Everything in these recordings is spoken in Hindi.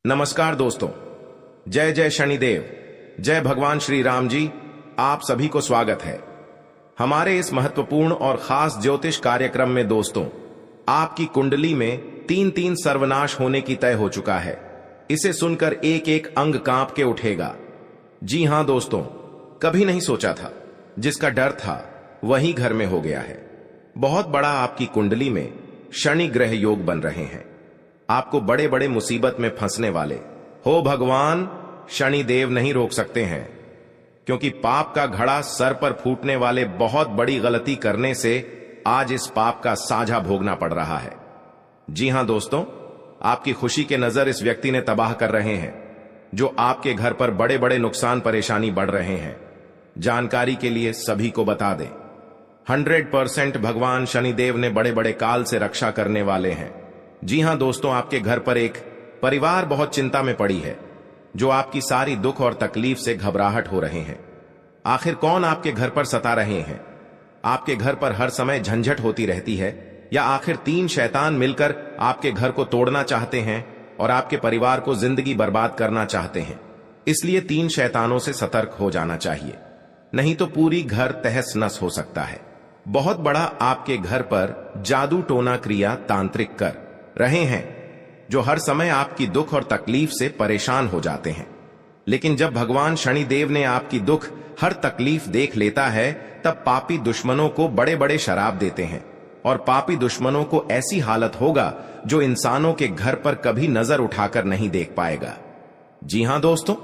नमस्कार दोस्तों, जय जय शनिदेव, जय भगवान श्री राम जी। आप सभी को स्वागत है हमारे इस महत्वपूर्ण और खास ज्योतिष कार्यक्रम में। दोस्तों, आपकी कुंडली में तीन तीन सर्वनाश होने की तय हो चुका है। इसे सुनकर एक एक अंग कांप के उठेगा। जी हां दोस्तों, कभी नहीं सोचा था, जिसका डर था वही घर में हो गया है। बहुत बड़ा आपकी कुंडली में शनि ग्रह योग बन रहे हैं। आपको बड़े बड़े मुसीबत में फंसने वाले हो भगवान शनि देव नहीं रोक सकते हैं, क्योंकि पाप का घड़ा सर पर फूटने वाले बहुत बड़ी गलती करने से आज इस पाप का साझा भोगना पड़ रहा है। जी हां दोस्तों, आपकी खुशी के नजर इस व्यक्ति ने तबाह कर रहे हैं, जो आपके घर पर बड़े बड़े नुकसान परेशानी बढ़ रहे हैं। जानकारी के लिए सभी को बता दें, 100% भगवान शनिदेव ने बड़े बड़े काल से रक्षा करने वाले हैं। जी हां दोस्तों, आपके घर पर एक परिवार बहुत चिंता में पड़ी है, जो आपकी सारी दुख और तकलीफ से घबराहट हो रहे हैं। आखिर कौन आपके घर पर सता रहे हैं? आपके घर पर हर समय झंझट होती रहती है, या आखिर तीन शैतान मिलकर आपके घर को तोड़ना चाहते हैं और आपके परिवार को जिंदगी बर्बाद करना चाहते हैं? इसलिए तीन शैतानों से सतर्क हो जाना चाहिए, नहीं तो पूरी घर तहस नस हो सकता है। बहुत बड़ा आपके घर पर जादू टोना क्रिया तांत्रिक कर रहे हैं, जो हर समय आपकी दुख और तकलीफ से परेशान हो जाते हैं। लेकिन जब भगवान शनिदेव ने आपकी दुख हर तकलीफ देख लेता है, तब पापी दुश्मनों को बड़े बड़े शराब देते हैं, और पापी दुश्मनों को ऐसी हालत होगा जो इंसानों के घर पर कभी नजर उठाकर नहीं देख पाएगा। जी हां दोस्तों,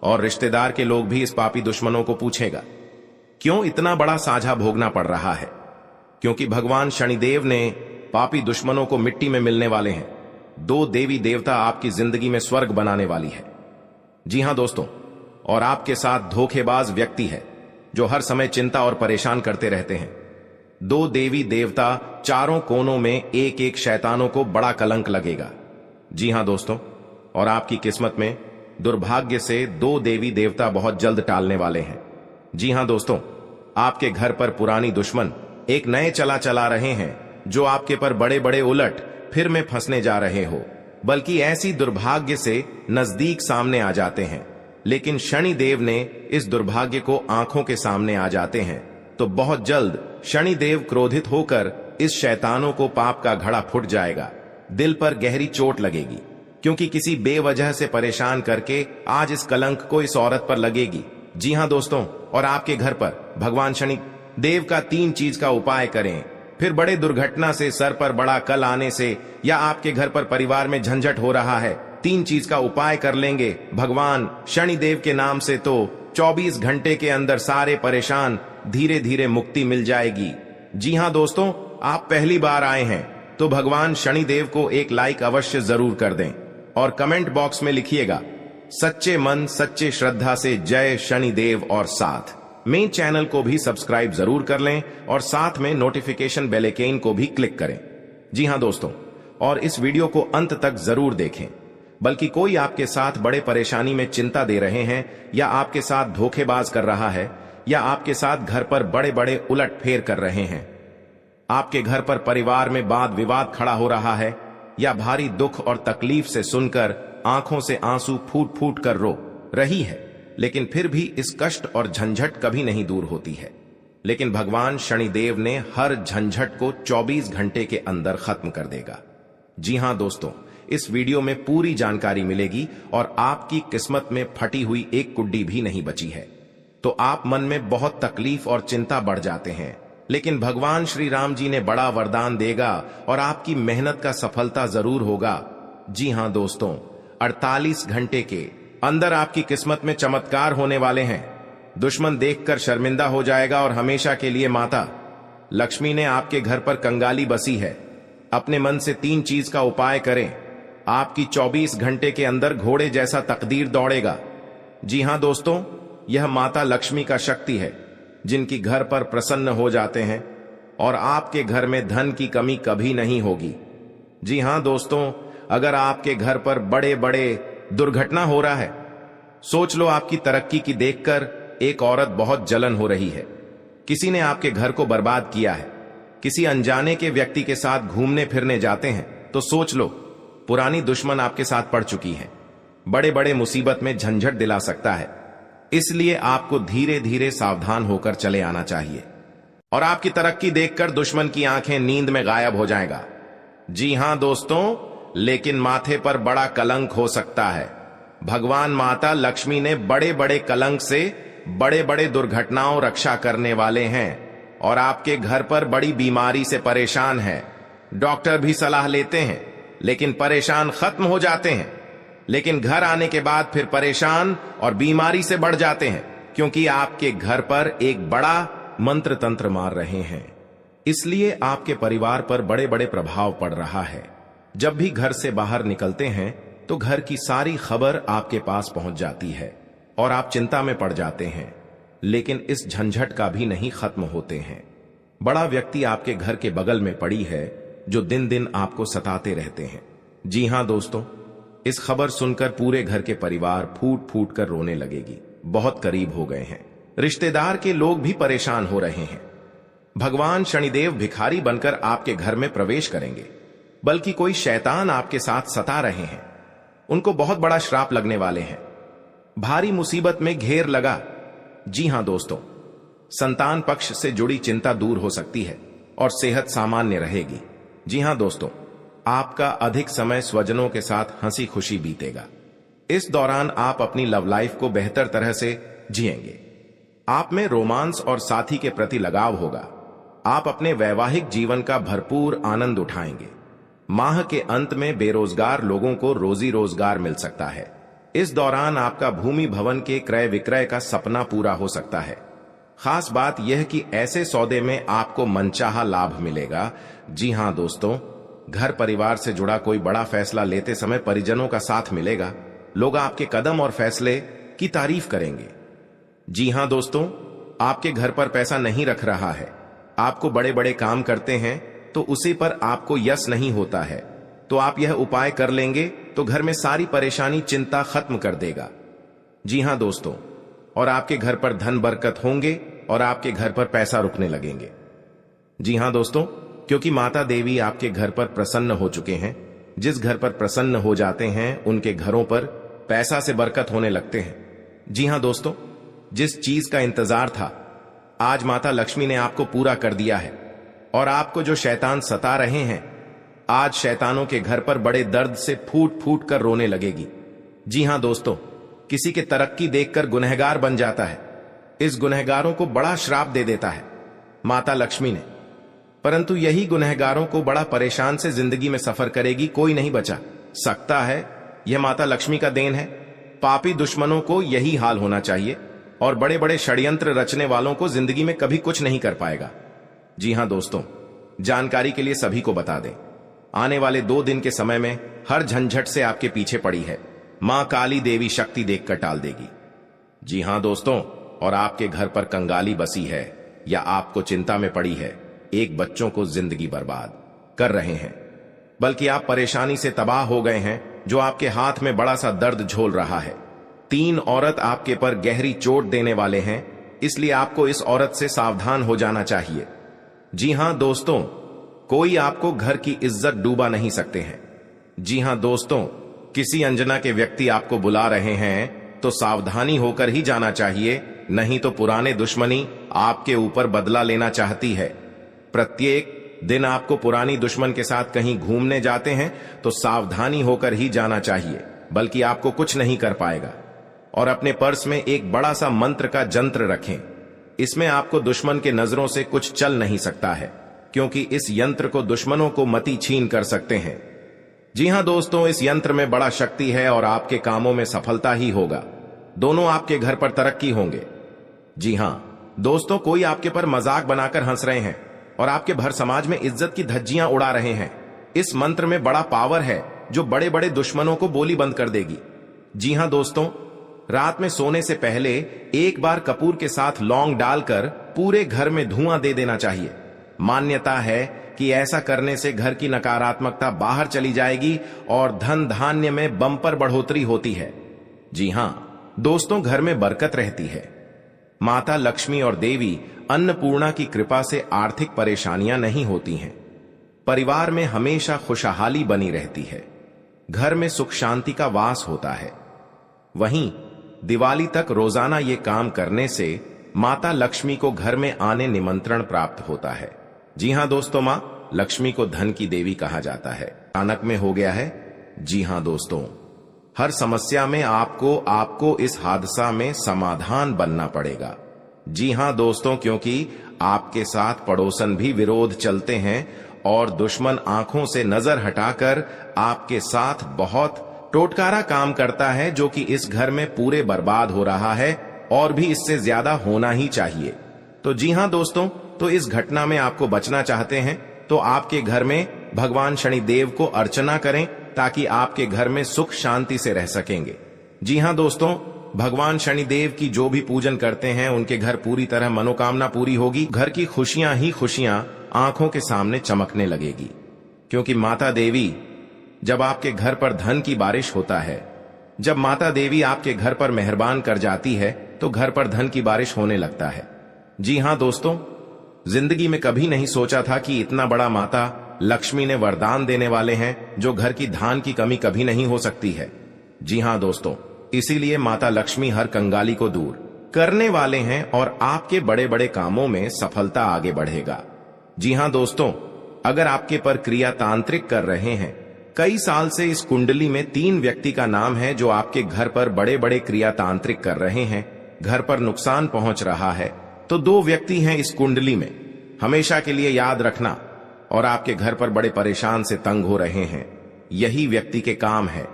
और रिश्तेदार के लोग भी इस पापी दुश्मनों को पूछेगा, क्यों इतना बड़ा साझा भोगना पड़ रहा है? क्योंकि भगवान शनिदेव ने पापी दुश्मनों को मिट्टी में मिलने वाले हैं। दो देवी देवता आपकी जिंदगी में स्वर्ग बनाने वाली है। जी हां दोस्तों, और आपके साथ धोखेबाज व्यक्ति है, जो हर समय चिंता और परेशान करते रहते हैं। दो देवी देवता चारों कोनों में एक एक शैतानों को बड़ा कलंक लगेगा। जी हां दोस्तों, और आपकी किस्मत में दुर्भाग्य से दो देवी देवता बहुत जल्द टालने वाले हैं। जी हां दोस्तों, आपके घर पर पुरानी दुश्मन एक नए चला रहे हैं, जो आपके पर बड़े बड़े उलट फिर में फंसने जा रहे हो, बल्कि ऐसी दुर्भाग्य से नजदीक सामने आ जाते हैं। लेकिन शनिदेव ने इस दुर्भाग्य को आंखों के सामने आ जाते हैं, तो बहुत जल्द शनिदेव क्रोधित होकर इस शैतानों को पाप का घड़ा फूट जाएगा। दिल पर गहरी चोट लगेगी, क्योंकि किसी बेवजह से परेशान करके आज इस कलंक को इस औरत पर लगेगी। जी हां दोस्तों, और आपके घर पर भगवान शनि देव का तीन चीज का उपाय करें, फिर बड़े दुर्घटना से, सर पर बड़ा कल आने से, या आपके घर पर परिवार में झंझट हो रहा है, तीन चीज का उपाय कर लेंगे भगवान शनिदेव के नाम से, तो 24 घंटे के अंदर सारे परेशान धीरे धीरे मुक्ति मिल जाएगी। जी हां दोस्तों, आप पहली बार आए हैं तो भगवान शनिदेव को एक लाइक अवश्य जरूर कर दें, और कमेंट बॉक्स में लिखिएगा, सच्चे मन सच्चे श्रद्धा से जय शनिदेव, और साथ मेन चैनल को भी सब्सक्राइब जरूर कर लें, और साथ में नोटिफिकेशन बेल आइकन को भी क्लिक करें। जी हां दोस्तों, और इस वीडियो को अंत तक जरूर देखें। बल्कि कोई आपके साथ बड़े परेशानी में चिंता दे रहे हैं, या आपके साथ धोखेबाज कर रहा है, या आपके साथ घर पर बड़े बड़े उलट फेर कर रहे हैं, आपके घर पर परिवार में वाद विवाद खड़ा हो रहा है, या भारी दुख और तकलीफ से सुनकर आंखों से आंसू फूट फूट कर रो रही है, लेकिन फिर भी इस कष्ट और झंझट कभी नहीं दूर होती है। लेकिन भगवान शनिदेव ने हर झंझट को 24 घंटे के अंदर खत्म कर देगा। जी हां दोस्तों, इस वीडियो में पूरी जानकारी मिलेगी, और आपकी किस्मत में फटी हुई एक कुड्डी भी नहीं बची है। तो आप मन में बहुत तकलीफ और चिंता बढ़ जाते हैं, लेकिन भगवान श्री राम जी ने बड़ा वरदान देगा, और आपकी मेहनत का सफलता जरूर होगा। जी हां दोस्तों, 48 घंटे के अंदर आपकी किस्मत में चमत्कार होने वाले हैं। दुश्मन देखकर शर्मिंदा हो जाएगा, और हमेशा के लिए माता लक्ष्मी ने आपके घर पर कंगाली बसी है। अपने मन से तीन चीज का उपाय करें, आपकी 24 घंटे के अंदर घोड़े जैसा तकदीर दौड़ेगा। जी हां दोस्तों, यह माता लक्ष्मी का शक्ति है, जिनकी घर पर प्रसन्न हो जाते हैं, और आपके घर में धन की कमी कभी नहीं होगी। जी हां दोस्तों, अगर आपके घर पर बड़े बड़े दुर्घटना हो रहा है, सोच लो आपकी तरक्की की देखकर एक औरत बहुत जलन हो रही है, किसी ने आपके घर को बर्बाद किया है, किसी अनजाने के व्यक्ति के साथ घूमने फिरने जाते हैं, तो सोच लो पुरानी दुश्मन आपके साथ पड़ चुकी है। बड़े बड़े मुसीबत में झंझट दिला सकता है। इसलिए आपको धीरे धीरे सावधान होकर चले आना चाहिए और आपकी तरक्की देखकर दुश्मन की आंखें नींद में गायब हो जाएगा। जी हां दोस्तों, लेकिन माथे पर बड़ा कलंक हो सकता है। भगवान माता लक्ष्मी ने बड़े बड़े कलंक से बड़े बड़े दुर्घटनाओं रक्षा करने वाले हैं और आपके घर पर बड़ी बीमारी से परेशान है। डॉक्टर भी सलाह लेते हैं लेकिन परेशान खत्म हो जाते हैं, लेकिन घर आने के बाद फिर परेशान और बीमारी से बढ़ जाते हैं, क्योंकि आपके घर पर एक बड़ा मंत्र तंत्र मार रहे हैं। इसलिए आपके परिवार पर बड़े बड़े प्रभाव पड़ रहा है। जब भी घर से बाहर निकलते हैं तो घर की सारी खबर आपके पास पहुंच जाती है और आप चिंता में पड़ जाते हैं, लेकिन इस झंझट का भी नहीं खत्म होते हैं। बड़ा व्यक्ति आपके घर के बगल में पड़ी है जो दिन दिन आपको सताते रहते हैं। जी हां दोस्तों, इस खबर सुनकर पूरे घर के परिवार फूट फूट कर रोने लगेगी। बहुत करीब हो गए हैं, रिश्तेदार के लोग भी परेशान हो रहे हैं। भगवान शनिदेव भिखारी बनकर आपके घर में प्रवेश करेंगे, बल्कि कोई शैतान आपके साथ सता रहे हैं। उनको बहुत बड़ा श्राप लगने वाले हैं। भारी मुसीबत में घेर लगा। जी हां दोस्तों, संतान पक्ष से जुड़ी चिंता दूर हो सकती है और सेहत सामान्य रहेगी। जी हां दोस्तों, आपका अधिक समय स्वजनों के साथ हंसी खुशी बीतेगा। इस दौरान आप अपनी लव लाइफ को बेहतर तरह से जिएंगे। आप में रोमांस और साथी के प्रति लगाव होगा। आप अपने वैवाहिक जीवन का भरपूर आनंद उठाएंगे। माह के अंत में बेरोजगार लोगों को रोजी रोजगार मिल सकता है। इस दौरान आपका भूमि भवन के क्रय विक्रय का सपना पूरा हो सकता है। खास बात यह कि ऐसे सौदे में आपको मनचाहा लाभ मिलेगा। जी हां दोस्तों, घर परिवार से जुड़ा कोई बड़ा फैसला लेते समय परिजनों का साथ मिलेगा। लोग आपके कदम और फैसले की तारीफ करेंगे। जी हां दोस्तों, आपके घर पर पैसा नहीं रख रहा है, आपको बड़े बड़े काम करते हैं तो उसी पर आपको यश नहीं होता है, तो आप यह उपाय कर लेंगे तो घर में सारी परेशानी चिंता खत्म कर देगा। जी हां दोस्तों, और आपके घर पर धन बरकत होंगे और आपके घर पर पैसा रुकने लगेंगे। जी हां दोस्तों, क्योंकि माता देवी आपके घर पर प्रसन्न हो चुके हैं। जिस घर पर प्रसन्न हो जाते हैं उनके घरों पर पैसा से बरकत होने लगते हैं। जी हां दोस्तों, जिस चीज का इंतजार था आज माता लक्ष्मी ने आपको पूरा कर दिया है और आपको जो शैतान सता रहे हैं, आज शैतानों के घर पर बड़े दर्द से फूट फूट कर रोने लगेगी। जी हां दोस्तों, किसी के तरक्की देखकर गुनहगार बन जाता है। इस गुनहगारों को बड़ा श्राप दे देता है माता लक्ष्मी ने, परंतु यही गुनहगारों को बड़ा परेशान से जिंदगी में सफर करेगी। कोई नहीं बचा सकता है, यह माता लक्ष्मी का देन है। पापी दुश्मनों को यही हाल होना चाहिए और बड़े बड़े षड्यंत्र रचने वालों को जिंदगी में कभी कुछ नहीं कर पाएगा। जी हां दोस्तों, जानकारी के लिए सभी को बता दें, आने वाले 2 दिन के समय में हर झंझट से आपके पीछे पड़ी है मां काली देवी शक्ति देखकर टाल देगी। जी हां दोस्तों, और आपके घर पर कंगाली बसी है या आपको चिंता में पड़ी है, एक बच्चों को जिंदगी बर्बाद कर रहे हैं, बल्कि आप परेशानी से तबाह हो गए हैं जो आपके हाथ में बड़ा सा दर्द झोल रहा है। 3 औरत आपके पर गहरी चोट देने वाले हैं, इसलिए आपको इस औरत से सावधान हो जाना चाहिए। जी हां दोस्तों, कोई आपको घर की इज्जत डूबा नहीं सकते हैं। जी हां दोस्तों, किसी अनजाना के व्यक्ति आपको बुला रहे हैं तो सावधानी होकर ही जाना चाहिए, नहीं तो पुराने दुश्मनी आपके ऊपर बदला लेना चाहती है। प्रत्येक दिन आपको पुरानी दुश्मन के साथ कहीं घूमने जाते हैं तो सावधानी होकर ही जाना चाहिए, बल्कि आपको कुछ नहीं कर पाएगा। और अपने पर्स में एक बड़ा सा मंत्र का जंत्र रखें। इसमें आपको दुश्मन के नजरों से कुछ चल नहीं सकता है, क्योंकि इस यंत्र को दुश्मनों को मति छीन कर सकते हैं। जी हां दोस्तों, इस यंत्र में बड़ा शक्ति है और आपके कामों में सफलता ही होगा। दोनों आपके घर पर तरक्की होंगे। जी हां दोस्तों, कोई आपके पर मजाक बनाकर हंस रहे हैं और आपके भर समाज में इज्जत की धज्जियां उड़ा रहे हैं। इस मंत्र में बड़ा पावर है जो बड़े बड़े दुश्मनों को बोली बंद कर देगी। जी हां दोस्तों, रात में सोने से पहले एक बार कपूर के साथ लौंग डालकर पूरे घर में धुआं दे देना चाहिए। मान्यता है कि ऐसा करने से घर की नकारात्मकता बाहर चली जाएगी और धन धान्य में बम्पर बढ़ोतरी होती है। जी हां दोस्तों, घर में बरकत रहती है। माता लक्ष्मी और देवी अन्नपूर्णा की कृपा से आर्थिक परेशानियां नहीं होती हैं। परिवार में हमेशा खुशहाली बनी रहती है। घर में सुख शांति का वास होता है। वहीं दिवाली तक रोजाना ये काम करने से माता लक्ष्मी को घर में आने निमंत्रण प्राप्त होता है। जी हां दोस्तों, मां लक्ष्मी को धन की देवी कहा जाता है। अचानक में हो गया है। जी हां दोस्तों, हर समस्या में आपको इस हादसा में समाधान बनना पड़ेगा। जी हां दोस्तों, क्योंकि आपके साथ पड़ोसन भी विरोध चलते हैं और दुश्मन आंखों से नजर हटाकर आपके साथ बहुत टोटकारा काम करता है, जो कि इस घर में पूरे बर्बाद हो रहा है और भी इससे ज्यादा होना ही चाहिए। तो जी हां दोस्तों, तो इस घटना में आपको बचना चाहते हैं तो आपके घर में भगवान शनिदेव को अर्चना करें, ताकि आपके घर में सुख शांति से रह सकेंगे। जी हां दोस्तों, भगवान शनिदेव की जो भी पूजन करते हैं उनके घर पूरी तरह मनोकामना पूरी होगी। घर की खुशियां ही खुशियां आंखों के सामने चमकने लगेगी, क्योंकि माता देवी जब आपके घर पर धन की बारिश होता है, जब माता देवी आपके घर पर मेहरबान कर जाती है तो घर पर धन की बारिश होने लगता है। जी हां दोस्तों, जिंदगी में कभी नहीं सोचा था कि इतना बड़ा माता लक्ष्मी ने वरदान देने वाले हैं, जो घर की धान की कमी कभी नहीं हो सकती है। जी हां दोस्तों, इसीलिए माता लक्ष्मी हर कंगाली को दूर करने वाले हैं और आपके बड़े बड़े कामों में सफलता आगे बढ़ेगा। जी हां दोस्तों, अगर आपके पर क्रिया तांत्रिक कर रहे हैं, कई साल से इस कुंडली में 3 व्यक्ति का नाम है जो आपके घर पर बड़े बड़े क्रिया तांत्रिक कर रहे हैं, घर पर नुकसान पहुंच रहा है, तो 2 व्यक्ति हैं इस कुंडली में, हमेशा के लिए याद रखना। और आपके घर पर बड़े परेशान से तंग हो रहे हैं, यही व्यक्ति के काम है।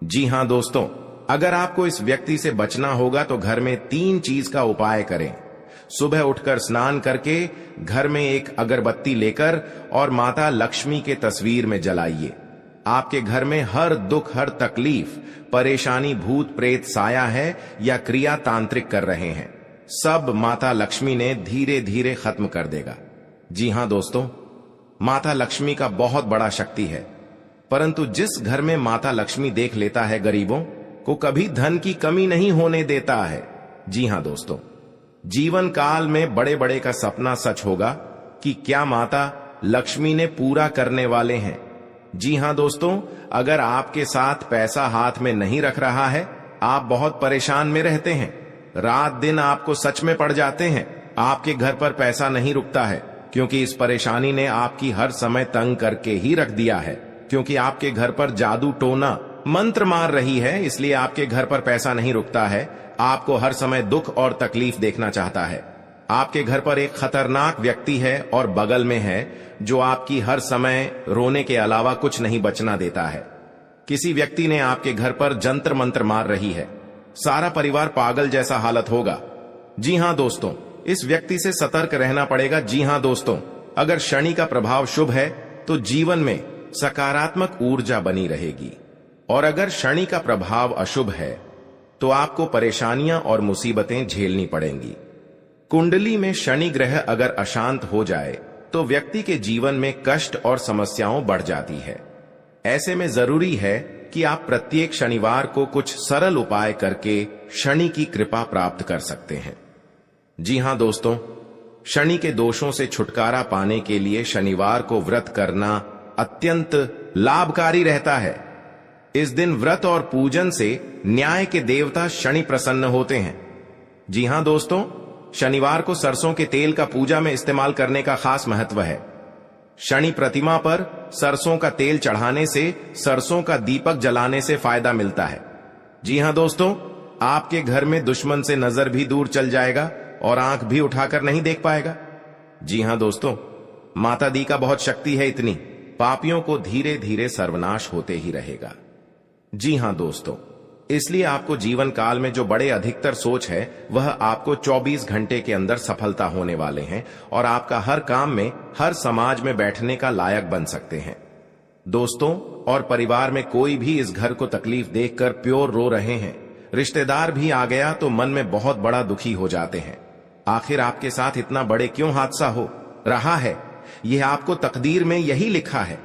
जी हां दोस्तों, अगर आपको इस व्यक्ति से बचना होगा तो घर में 3 चीज का उपाय करें। सुबह उठकर स्नान करके घर में एक अगरबत्ती लेकर और माता लक्ष्मी के तस्वीर में जलाइए। आपके घर में हर दुख, हर तकलीफ, परेशानी, भूत प्रेत साया है या क्रिया तांत्रिक कर रहे हैं, सब माता लक्ष्मी ने धीरे धीरे खत्म कर देगा। जी हां दोस्तों, माता लक्ष्मी का बहुत बड़ा शक्ति है, परंतु जिस घर में माता लक्ष्मी देख लेता है गरीबों को कभी धन की कमी नहीं होने देता है। जी हां दोस्तों, जीवन काल में बड़े बड़े का सपना सच होगा कि क्या माता लक्ष्मी ने पूरा करने वाले हैं। जी हां दोस्तों, अगर आपके साथ पैसा हाथ में नहीं रख रहा है, आप बहुत परेशान में रहते हैं, रात दिन आपको सच में पड़ जाते हैं, आपके घर पर पैसा नहीं रुकता है, क्योंकि इस परेशानी ने आपकी हर समय तंग करके ही रख दिया है, क्योंकि आपके घर पर जादू टोना मंत्र मार रही है, इसलिए आपके घर पर पैसा नहीं रुकता है, आपको हर समय दुख और तकलीफ देखना चाहता है। आपके घर पर एक खतरनाक व्यक्ति है और बगल में है जो आपकी हर समय रोने के अलावा कुछ नहीं बचना देता है। किसी व्यक्ति ने आपके घर पर जंतर मंत्र मार रही है, सारा परिवार पागल जैसा हालत होगा। जी हां दोस्तों, इस व्यक्ति से सतर्क रहना पड़ेगा। जी हां दोस्तों, अगर शनि का प्रभाव शुभ है तो जीवन में सकारात्मक ऊर्जा बनी रहेगी, और अगर शनि का प्रभाव अशुभ है तो आपको परेशानियां और मुसीबतें झेलनी पड़ेंगी। कुंडली में शनि ग्रह अगर अशांत हो जाए तो व्यक्ति के जीवन में कष्ट और समस्याओं बढ़ जाती है। ऐसे में जरूरी है कि आप प्रत्येक शनिवार को कुछ सरल उपाय करके शनि की कृपा प्राप्त कर सकते हैं। जी हां दोस्तों, शनि के दोषों से छुटकारा पाने के लिए शनिवार को व्रत करना अत्यंत लाभकारी रहता है। इस दिन व्रत और पूजन से न्याय के देवता शनि प्रसन्न होते हैं। जी हां दोस्तों, शनिवार को सरसों के तेल का पूजा में इस्तेमाल करने का खास महत्व है। शनि प्रतिमा पर सरसों का तेल चढ़ाने से, सरसों का दीपक जलाने से फायदा मिलता है। जी हां दोस्तों, आपके घर में दुश्मन से नजर भी दूर चल जाएगा और आंख भी उठाकर नहीं देख पाएगा। जी हां दोस्तों, माता दी का बहुत शक्ति है, इतनी पापियों को धीरे धीरे सर्वनाश होते ही रहेगा। जी हां दोस्तों, इसलिए आपको जीवन काल में जो बड़े अधिकतर सोच है वह आपको 24 घंटे के अंदर सफलता होने वाले हैं और आपका हर काम में, हर समाज में बैठने का लायक बन सकते हैं। दोस्तों और परिवार में कोई भी इस घर को तकलीफ देखकर प्योर रो रहे हैं, रिश्तेदार भी आ गया तो मन में बहुत बड़ा दुखी हो जाते हैं। आखिर आपके साथ इतना बड़े क्यों हादसा हो रहा है? यह आपको तकदीर में यही लिखा है।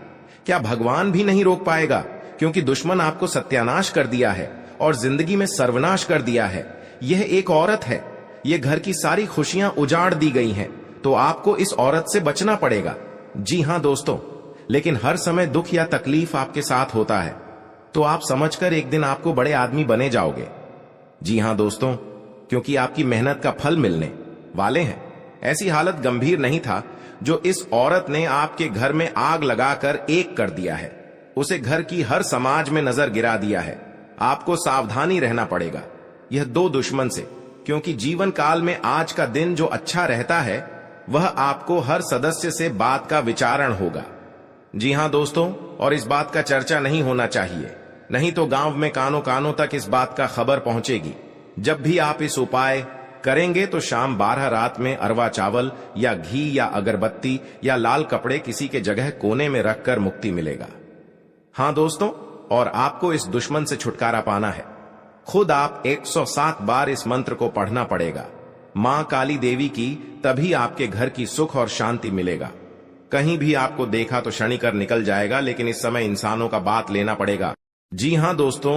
क्या भगवान भी नहीं रोक पाएगा? क्योंकि दुश्मन आपको सत्यानाश कर दिया है और जिंदगी में सर्वनाश कर दिया है। यह एक औरत है, यह घर की सारी खुशियां उजाड़ दी गई हैं, तो आपको इस औरत से बचना पड़ेगा। जी हां दोस्तों, लेकिन हर समय दुख या तकलीफ आपके साथ होता है। तो आप समझकर एक दिन आपको बड़े आदमी बने जाओगे। जी हां दोस्तों, क्योंकि आपकी मेहनत का फल मिलने वाले हैं। ऐसी हालत गंभीर नहीं था जो इस औरत ने आपके घर में आग लगाकर एक कर दिया है। उसे घर की हर समाज में नजर गिरा दिया है। आपको सावधानी रहना पड़ेगा यह दो दुश्मन से, क्योंकि जीवन काल में आज का दिन जो अच्छा रहता है वह आपको हर सदस्य से बात का विचारण होगा। जी हां दोस्तों, और इस बात का चर्चा नहीं होना चाहिए, नहीं तो गांव में कानों कानों तक इस बात का खबर पहुंचेगी। जब भी आप इस उपाय करेंगे तो शाम 12 रात में अरवा चावल या घी या अगरबत्ती या लाल कपड़े किसी के जगह कोने में रखकर मुक्ति मिलेगा। हां दोस्तों, और आपको इस दुश्मन से छुटकारा पाना है। खुद आप 107 बार इस मंत्र को पढ़ना पड़ेगा। मां काली देवी की, तभी आपके घर की सुख और शांति मिलेगा। कहीं भी आपको देखा तो क्षणिकर निकल जाएगा, लेकिन इस समय इंसानों का बात लेना पड़ेगा। जी हां दोस्तों,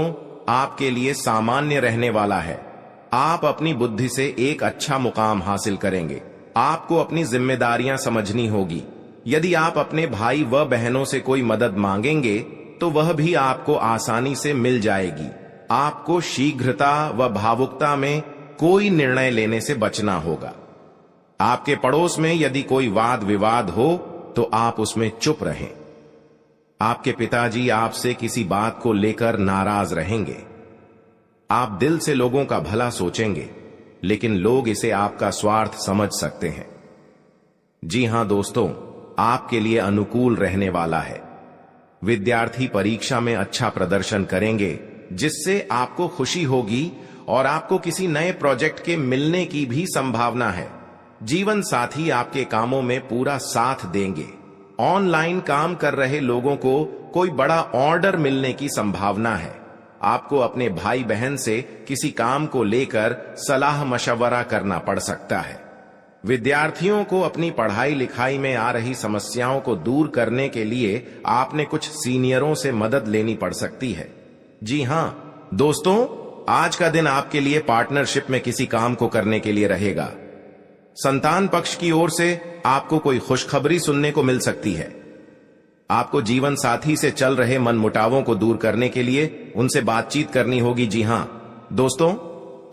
आपके लिए सामान्य रहने वाला है। आप अपनी बुद्धि से एक अच्छा मुकाम हासिल करेंगे। आपको अपनी जिम्मेदारियां समझनी होगी। यदि आप अपने भाई व बहनों से कोई मदद मांगेंगे तो वह भी आपको आसानी से मिल जाएगी। आपको शीघ्रता व भावुकता में कोई निर्णय लेने से बचना होगा। आपके पड़ोस में यदि कोई वाद विवाद हो तो आप उसमें चुप रहें। आपके पिताजी आपसे किसी बात को लेकर नाराज रहेंगे। आप दिल से लोगों का भला सोचेंगे, लेकिन लोग इसे आपका स्वार्थ समझ सकते हैं। जी हां दोस्तों, आपके लिए अनुकूल रहने वाला है। विद्यार्थी परीक्षा में अच्छा प्रदर्शन करेंगे, जिससे आपको खुशी होगी और आपको किसी नए प्रोजेक्ट के मिलने की भी संभावना है। जीवन साथी आपके कामों में पूरा साथ देंगे। ऑनलाइन काम कर रहे लोगों को कोई बड़ा ऑर्डर मिलने की संभावना है। आपको अपने भाई बहन से किसी काम को लेकर सलाह मशवरा करना पड़ सकता है। विद्यार्थियों को अपनी पढ़ाई लिखाई में आ रही समस्याओं को दूर करने के लिए आपने कुछ सीनियरों से मदद लेनी पड़ सकती है। जी हां दोस्तों, आज का दिन आपके लिए पार्टनरशिप में किसी काम को करने के लिए रहेगा। संतान पक्ष की ओर से आपको कोई खुशखबरी सुनने को मिल सकती है। आपको जीवन साथी से चल रहे मनमुटावों को दूर करने के लिए उनसे बातचीत करनी होगी। जी हां दोस्तों,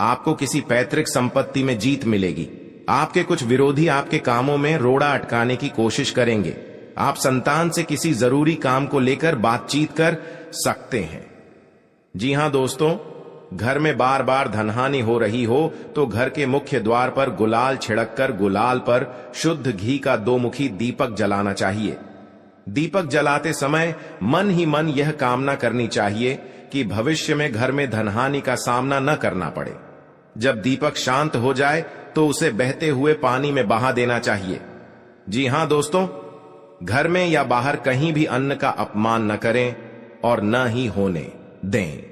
आपको किसी पैतृक संपत्ति में जीत मिलेगी। आपके कुछ विरोधी आपके कामों में रोड़ा अटकाने की कोशिश करेंगे। आप संतान से किसी जरूरी काम को लेकर बातचीत कर सकते हैं। जी हां दोस्तों, घर में बार बार धनहानि हो रही हो तो घर के मुख्य द्वार पर गुलाल छिड़ककर गुलाल पर शुद्ध घी का 2 मुखी दीपक जलाना चाहिए। दीपक जलाते समय मन ही मन यह कामना करनी चाहिए कि भविष्य में घर में धनहानि का सामना न करना पड़े। जब दीपक शांत हो जाए तो उसे बहते हुए पानी में बहा देना चाहिए। जी हां दोस्तों, घर में या बाहर कहीं भी अन्न का अपमान न करें और न ही होने दें।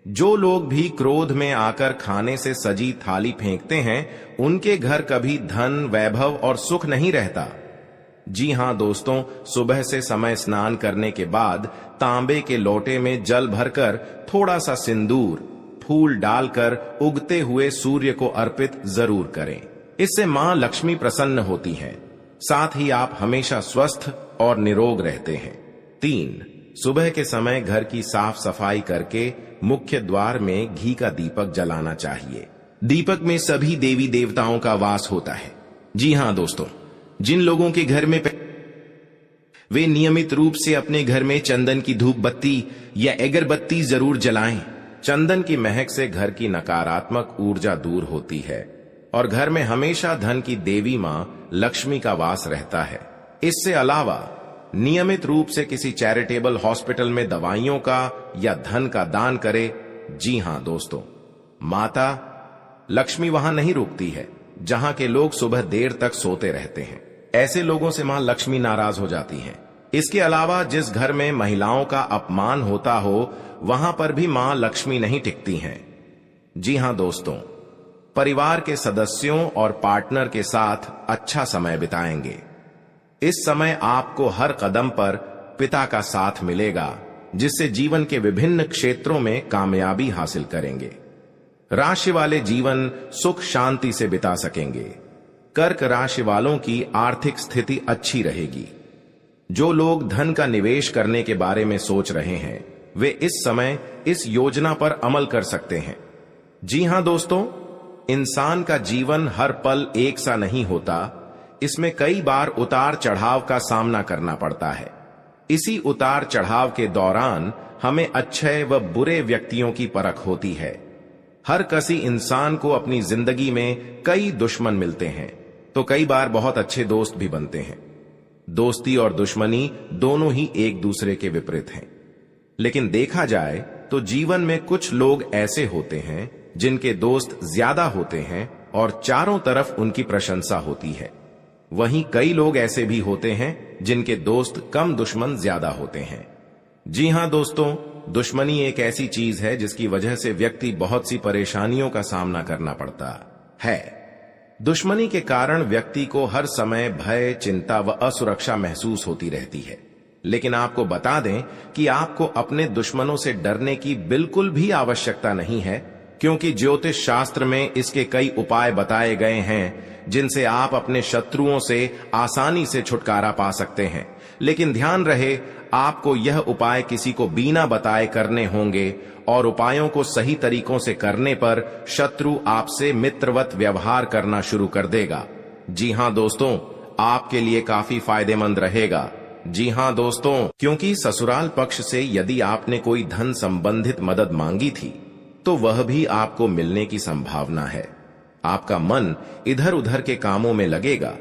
जो लोग भी क्रोध में आकर खाने से सजी थाली फेंकते हैं, उनके घर कभी धन, वैभव और सुख नहीं रहता। जी हां दोस्तों, सुबह से समय स्नान करने के बाद तांबे के लोटे में जल भरकर थोड़ा सा सिंदूर, फूल डालकर उगते हुए सूर्य को अर्पित जरूर करें। इससे मां लक्ष्मी प्रसन्न होती हैं। साथ ही आप हमेशा स्वस्थ और निरोग रहते हैं। 3, सुबह के समय घर की साफ सफाई करके मुख्य द्वार में घी का दीपक जलाना चाहिए। दीपक में सभी देवी देवताओं का वास होता है। जी हां दोस्तों, जिन लोगों के घर में वे नियमित रूप से अपने घर में चंदन की धूप बत्ती या अगरबत्ती जरूर जलाएं। चंदन की महक से घर की नकारात्मक ऊर्जा दूर होती है और घर में हमेशा धन की देवी मां लक्ष्मी का वास रहता है। इससे अलावा नियमित रूप से किसी चैरिटेबल हॉस्पिटल में दवाइयों का या धन का दान करें। जी हां दोस्तों, माता लक्ष्मी वहां नहीं रुकती है जहां के लोग सुबह देर तक सोते रहते हैं। ऐसे लोगों से मां लक्ष्मी नाराज हो जाती हैं। इसके अलावा जिस घर में महिलाओं का अपमान होता हो वहां पर भी मां लक्ष्मी नहीं टिकती हैं। जी हां दोस्तों, परिवार के सदस्यों और पार्टनर के साथ अच्छा समय बिताएंगे। इस समय आपको हर कदम पर पिता का साथ मिलेगा, जिससे जीवन के विभिन्न क्षेत्रों में कामयाबी हासिल करेंगे। राशि वाले जीवन सुख शांति से बिता सकेंगे। कर्क राशि वालों की आर्थिक स्थिति अच्छी रहेगी। जो लोग धन का निवेश करने के बारे में सोच रहे हैं वे इस समय इस योजना पर अमल कर सकते हैं। जी हां दोस्तों, इंसान का जीवन हर पल एक सा नहीं होता। इसमें कई बार उतार चढ़ाव का सामना करना पड़ता है। इसी उतार चढ़ाव के दौरान हमें अच्छे व बुरे व्यक्तियों की परख होती है। हर किसी इंसान को अपनी जिंदगी में कई दुश्मन मिलते हैं, तो कई बार बहुत अच्छे दोस्त भी बनते हैं। दोस्ती और दुश्मनी दोनों ही एक दूसरे के विपरीत हैं। लेकिन देखा जाए तो जीवन में कुछ लोग ऐसे होते हैं जिनके दोस्त ज्यादा होते हैं और चारों तरफ उनकी प्रशंसा होती है। वहीं कई लोग ऐसे भी होते हैं जिनके दोस्त कम, दुश्मन ज्यादा होते हैं। जी हां दोस्तों, दुश्मनी एक ऐसी चीज है जिसकी वजह से व्यक्ति बहुत सी परेशानियों का सामना करना पड़ता है। दुश्मनी के कारण व्यक्ति को हर समय भय, चिंता व असुरक्षा महसूस होती रहती है। लेकिन आपको बता दें कि आपको अपने दुश्मनों से डरने की बिल्कुल भी आवश्यकता नहीं है, क्योंकि ज्योतिष शास्त्र में इसके कई उपाय बताए गए हैं जिनसे आप अपने शत्रुओं से आसानी से छुटकारा पा सकते हैं। लेकिन ध्यान रहे, आपको यह उपाय किसी को बिना बताए करने होंगे और उपायों को सही तरीकों से करने पर शत्रु आपसे मित्रवत व्यवहार करना शुरू कर देगा। जी हां दोस्तों, आपके लिए काफी फायदेमंद रहेगा। जी हां दोस्तों, क्योंकि ससुराल पक्ष से यदि आपने कोई धन संबंधित मदद मांगी थी तो वह भी आपको मिलने की संभावना है। आपका मन इधर उधर के कामों में लगेगा,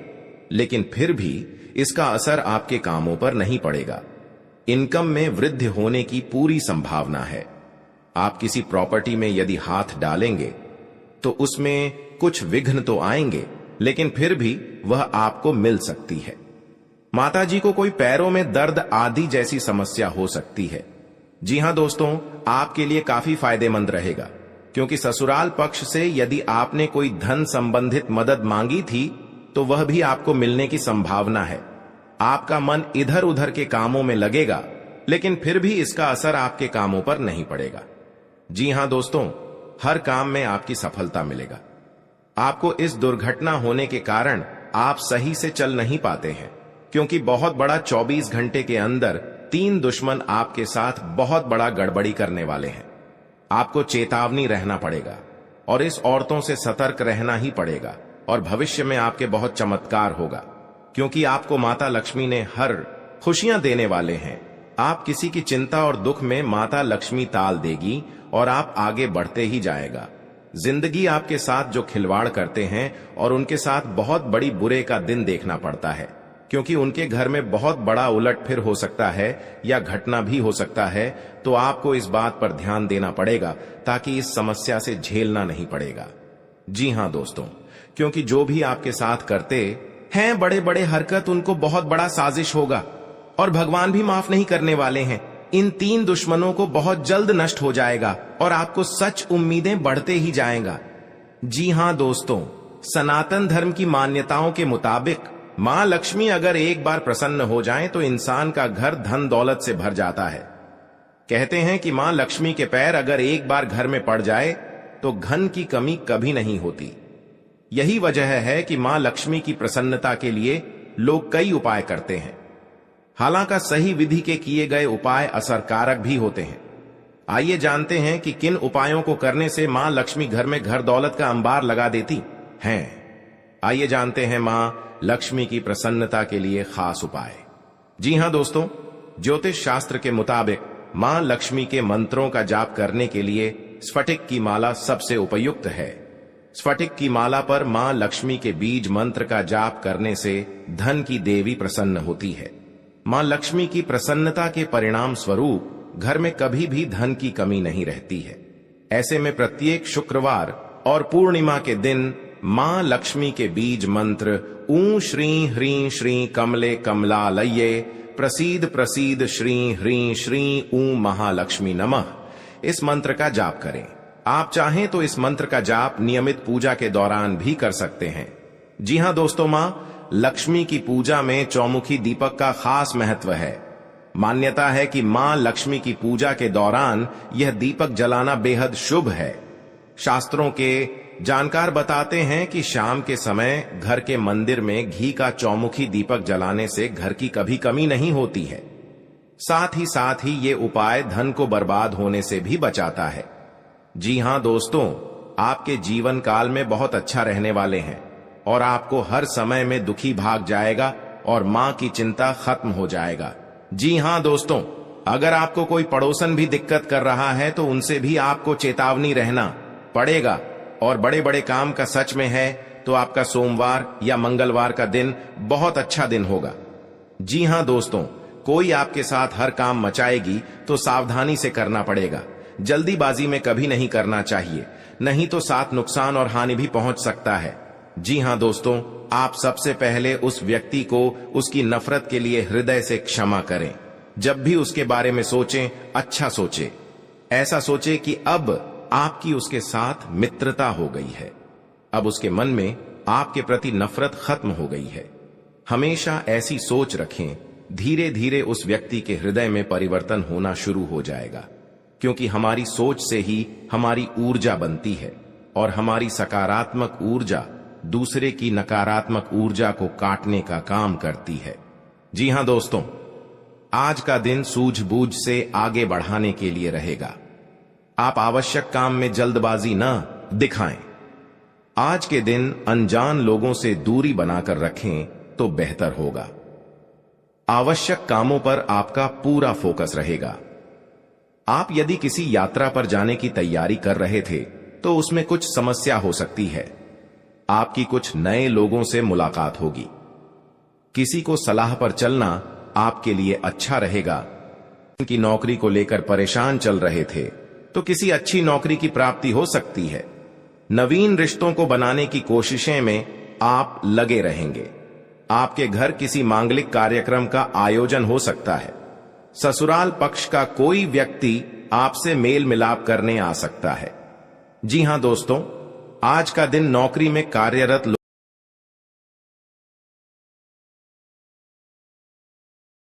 लेकिन फिर भी इसका असर आपके कामों पर नहीं पड़ेगा। इनकम में वृद्धि होने की पूरी संभावना है। आप किसी प्रॉपर्टी में यदि हाथ डालेंगे तो उसमें कुछ विघ्न तो आएंगे, लेकिन फिर भी वह आपको मिल सकती है। माताजी को कोई पैरों में दर्द आदि जैसी समस्या हो सकती है। जी हां दोस्तों, आपके लिए काफी फायदेमंद रहेगा, क्योंकि ससुराल पक्ष से यदि आपने कोई धन संबंधित मदद मांगी थी तो वह भी आपको मिलने की संभावना है। आपका मन इधर उधर के कामों में लगेगा, लेकिन फिर भी इसका असर आपके कामों पर नहीं पड़ेगा। जी हां दोस्तों, हर काम में आपकी सफलता मिलेगा। आपको इस दुर्घटना होने के कारण आप सही से चल नहीं पाते हैं, क्योंकि बहुत बड़ा 24 घंटे के अंदर 3 दुश्मन आपके साथ बहुत बड़ा गड़बड़ी करने वाले हैं। आपको चेतावनी रहना पड़ेगा और इस औरतों से सतर्क रहना ही पड़ेगा, और भविष्य में आपके बहुत चमत्कार होगा, क्योंकि आपको माता लक्ष्मी ने हर खुशियां देने वाले हैं। आप किसी की चिंता और दुख में माता लक्ष्मी ताल देगी और आप आगे बढ़ते ही जाएगा। जिंदगी आपके साथ जो खिलवाड़ करते हैं और उनके साथ बहुत बड़ी बुरे का दिन देखना पड़ता है, क्योंकि उनके घर में बहुत बड़ा उलटफेर हो सकता है या घटना भी हो सकता है। तो आपको इस बात पर ध्यान देना पड़ेगा ताकि इस समस्या से झेलना नहीं पड़ेगा। जी हां दोस्तों, क्योंकि जो भी आपके साथ करते हैं बड़े बड़े हरकत, उनको बहुत बड़ा साजिश होगा और भगवान भी माफ नहीं करने वाले हैं। इन 3 दुश्मनों को बहुत जल्द नष्ट हो जाएगा और आपको सच उम्मीदें बढ़ते ही जाएगा। जी हां दोस्तों, सनातन धर्म की मान्यताओं के मुताबिक मां लक्ष्मी अगर एक बार प्रसन्न हो जाएं तो इंसान का घर धन दौलत से भर जाता है। कहते हैं कि मां लक्ष्मी के पैर अगर एक बार घर में पड़ जाए तो धन की कमी कभी नहीं होती। यही वजह है कि मां लक्ष्मी की प्रसन्नता के लिए लोग कई उपाय करते हैं। हालांकि सही विधि के किए गए उपाय असरकारक भी होते हैं। आइए जानते हैं कि किन उपायों को करने से मां लक्ष्मी घर में घर दौलत का अंबार लगा देती हैं। आइए जानते हैं मां लक्ष्मी की प्रसन्नता के लिए खास उपाय। जी हां दोस्तों, ज्योतिष शास्त्र के मुताबिक मां लक्ष्मी के मंत्रों का जाप करने के लिए स्फटिक की माला सबसे उपयुक्त है। स्फटिक की माला पर मां लक्ष्मी के बीज मंत्र का जाप करने से धन की देवी प्रसन्न होती है। मां लक्ष्मी की प्रसन्नता के परिणाम स्वरूप घर में कभी भी धन की कमी नहीं रहती है। ऐसे में प्रत्येक शुक्रवार और पूर्णिमा के दिन मां लक्ष्मी के बीज मंत्र ऊ श्री ह्रीं श्री कमले कमलालये प्रसीद प्रसीद श्री ह्रीं श्री ऊ महालक्ष्मी नमः, इस मंत्र का जाप करें। आप चाहें तो इस मंत्र का जाप नियमित पूजा के दौरान भी कर सकते हैं। जी हां दोस्तों, मां लक्ष्मी की पूजा में चौमुखी दीपक का खास महत्व है। मान्यता है कि मां लक्ष्मी की पूजा के दौरान यह दीपक जलाना बेहद शुभ है। शास्त्रों के जानकार बताते हैं कि शाम के समय घर के मंदिर में घी का चौमुखी दीपक जलाने से घर की कभी कमी नहीं होती है। साथ ही ये उपाय धन को बर्बाद होने से भी बचाता है। जी हां दोस्तों, आपके जीवन काल में बहुत अच्छा रहने वाले हैं और आपको हर समय में दुखी भाग जाएगा और मां की चिंता खत्म हो जाएगा। जी हां दोस्तों, अगर आपको कोई पड़ोसन भी दिक्कत कर रहा है तो उनसे भी आपको चेतावनी रहना पड़ेगा। और बड़े बड़े काम का सच में है तो आपका सोमवार या मंगलवार का दिन बहुत अच्छा दिन होगा। जी हां दोस्तों, कोई आपके साथ हर काम मचाएगी तो सावधानी से करना पड़ेगा। जल्दीबाजी में कभी नहीं करना चाहिए, नहीं तो साथ नुकसान और हानि भी पहुंच सकता है। जी हां दोस्तों, आप सबसे पहले उस व्यक्ति को उसकी नफरत के लिए हृदय से क्षमा करें। जब भी उसके बारे में सोचें, अच्छा सोचें। ऐसा सोचें कि अब आपकी उसके साथ मित्रता हो गई है, अब उसके मन में आपके प्रति नफरत खत्म हो गई है। हमेशा ऐसी सोच रखें, धीरे धीरे उस व्यक्ति के हृदय में परिवर्तन होना शुरू हो जाएगा, क्योंकि हमारी सोच से ही हमारी ऊर्जा बनती है और हमारी सकारात्मक ऊर्जा दूसरे की नकारात्मक ऊर्जा को काटने का काम करती है। जी हां दोस्तों, आज का दिन सूझबूझ से आगे बढ़ाने के लिए रहेगा। आप आवश्यक काम में जल्दबाजी न दिखाएं। आज के दिन अनजान लोगों से दूरी बनाकर रखें तो बेहतर होगा। आवश्यक कामों पर आपका पूरा फोकस रहेगा। आप यदि किसी यात्रा पर जाने की तैयारी कर रहे थे तो उसमें कुछ समस्या हो सकती है। आपकी कुछ नए लोगों से मुलाकात होगी। किसी को सलाह पर चलना आपके लिए अच्छा रहेगा। की नौकरी को लेकर परेशान चल रहे थे तो किसी अच्छी नौकरी की प्राप्ति हो सकती है। नवीन रिश्तों को बनाने की कोशिशें में आप लगे रहेंगे। आपके घर किसी मांगलिक कार्यक्रम का आयोजन हो सकता है। ससुराल पक्ष का कोई व्यक्ति आपसे मेल मिलाप करने आ सकता है। जी हां दोस्तों, आज का दिन नौकरी में कार्यरत